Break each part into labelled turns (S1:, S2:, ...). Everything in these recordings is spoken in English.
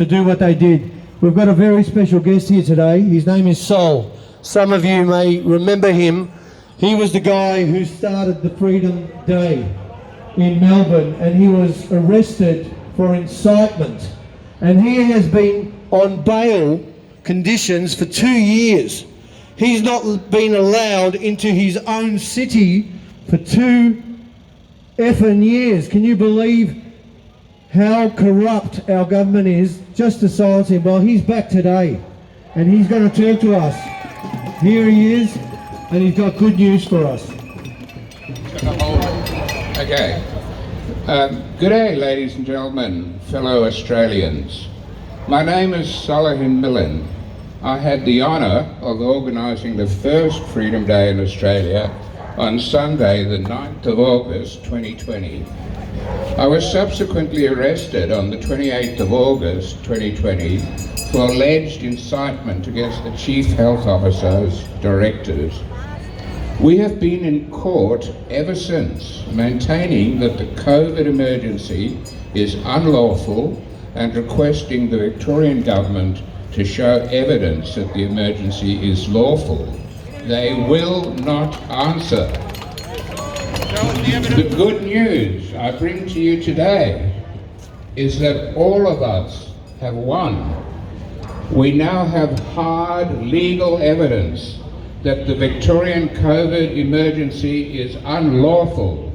S1: to do what they did. We've got a very special guest here today. His name is Sol. Some of you may remember him. He was the guy who started the Freedom Day in Melbourne, and he was arrested for incitement. And he has been on bail conditions for 2 years. He's not been allowed into his own city for 2 effing years. Can you believe how corrupt our government is? Just to silence him. Well, he's back today and he's going to talk to us. Here he is, and he's got good news for us.
S2: Okay. Good day, ladies and gentlemen, fellow Australians. My name is Salahin Millen. I had the honour of organising the first Freedom Day in Australia on Sunday, the 9th of August 2020. I was subsequently arrested on the 28th of August 2020 for alleged incitement against the Chief Health Officer's directives. We have been in court ever since, maintaining that the COVID emergency is unlawful and requesting the Victorian Government to show evidence that the emergency is lawful. They will not answer. The good news I bring to you today is that all of us have won. We now have hard legal evidence that the Victorian COVID emergency is unlawful.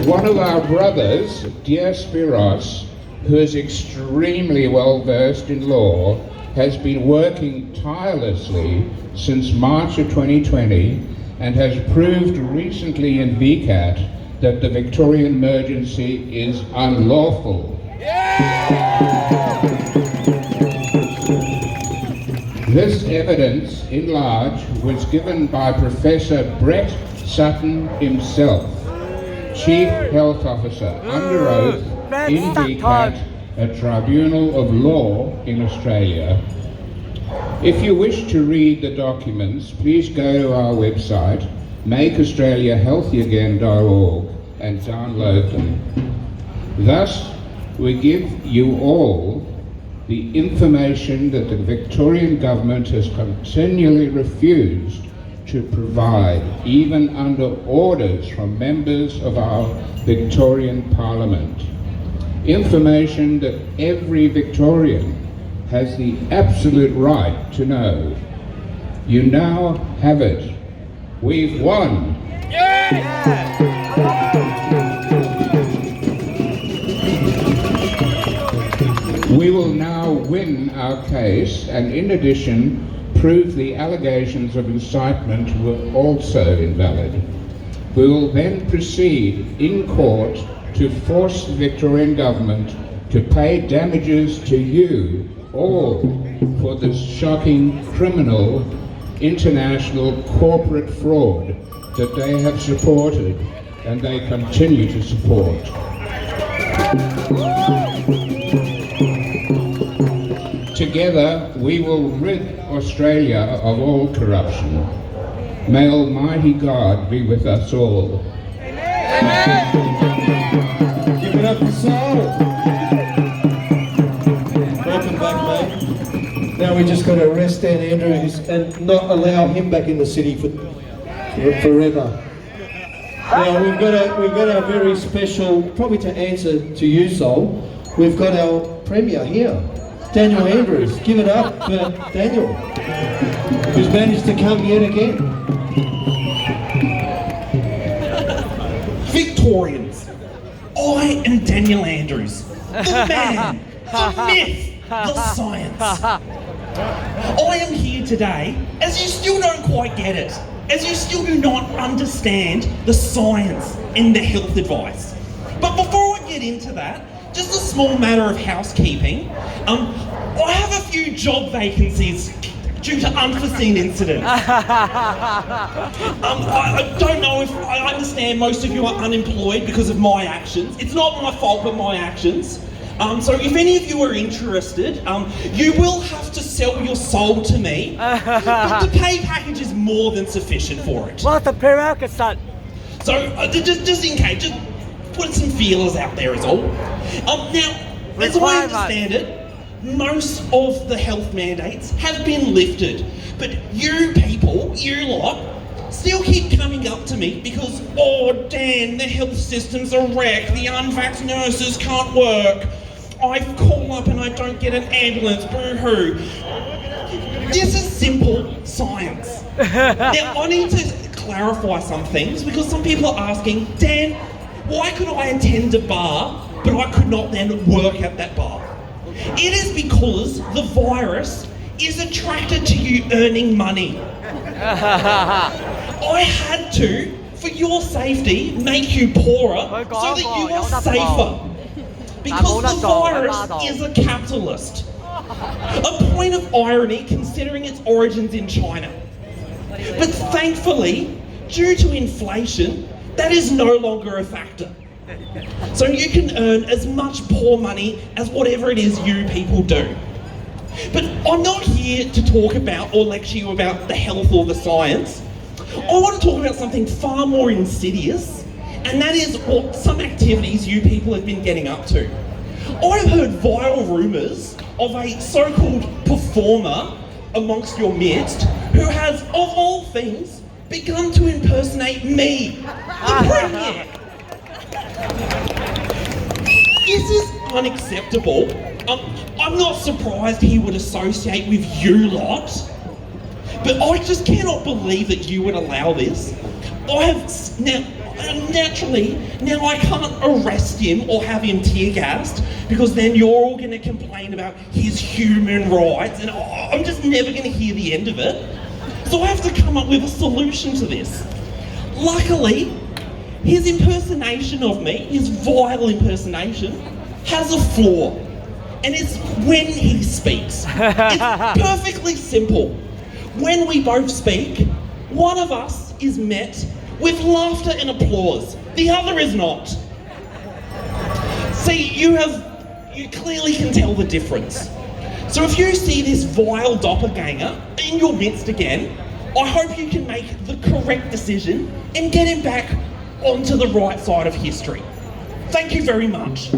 S2: One of our brothers, dear Spiros, who is extremely well versed in law, has been working tirelessly since March of 2020 and has proved recently in VCAT that the Victorian emergency is unlawful. This evidence, in large, was given by Professor Brett Sutton himself, Chief Health Officer, under oath in VCAT, a tribunal of law in Australia. If you wish to read the documents, please go to our website, makeaustraliahealthyagain.org, and download them. Thus, we give you all the information that the Victorian Government has continually refused to provide, even under orders from members of our Victorian Parliament. Information that every Victorian has the absolute right to know. You now have it. We've won. We will now win our case, and in addition, prove the allegations of incitement were also invalid. We will then proceed in court to force the Victorian Government to pay damages to you all for this shocking criminal international corporate fraud that they have supported and they continue to support. Together, we will rid Australia of all corruption. May Almighty God be with us all.
S1: Amen. Give it up for Sol. Welcome back, mate. Now we just got to arrest Dan Andrews and not allow him back in the city for forever. Now we've got a very special, probably to answer to you, Sol. We've got our Premier here, Daniel Andrews. Give it up for Daniel, who's managed to come yet again.
S3: Victorians, I am Daniel Andrews, the man, the myth, the science. I am here today as you still don't quite get it, as you still do not understand the science and the health advice. But before I get into that, just a small matter of housekeeping. I have a few job vacancies due to unforeseen incidents. I don't know if I understand most of you are unemployed because of my actions. It's not my fault, but my actions. So if any of you are interested, you will have to sell your soul to me, but the pay package is more than sufficient for it.
S4: What's the prerequisite?
S3: So just in case, put some feelers out there is all. Now, as I understand it, most of the health mandates have been lifted, but you people, you lot, still keep coming up to me because, oh Dan, the health system's a wreck, the unvaxxed nurses can't work, I call up and I don't get an ambulance, boo-hoo. This is simple science. Now I need to clarify some things because some people are asking, Dan, why could I attend a bar but I could not then work at that bar? It is because the virus is attracted to you earning money. I had to, for your safety, make you poorer so that you are safer. Because the virus is a capitalist. A point of irony considering its origins in China. But thankfully, due to inflation, that is no longer a factor. So you can earn as much poor money as whatever it is you people do. But I'm not here to talk about or lecture you about the health or the science. I want to talk about something far more insidious, and that is what some activities you people have been getting up to. I've heard viral rumours of a so-called performer amongst your midst who has, of all things, begun to impersonate me, the Premier. This is unacceptable. I'm not surprised he would associate with you lot, but I just cannot believe that you would allow this. I have naturally, now I can't arrest him or have him tear gassed because then you're all going to complain about his human rights and I'm just never going to hear the end of it. So I have to come up with a solution to this. Luckily, his impersonation of me, his vile impersonation, has a flaw. And it's when he speaks. It's perfectly simple. When we both speak, one of us is met with laughter and applause. The other is not. See, you clearly can tell the difference. So if you see this vile doppelganger in your midst again, I hope you can make the correct decision and get him back onto the right side of history. Thank you very much.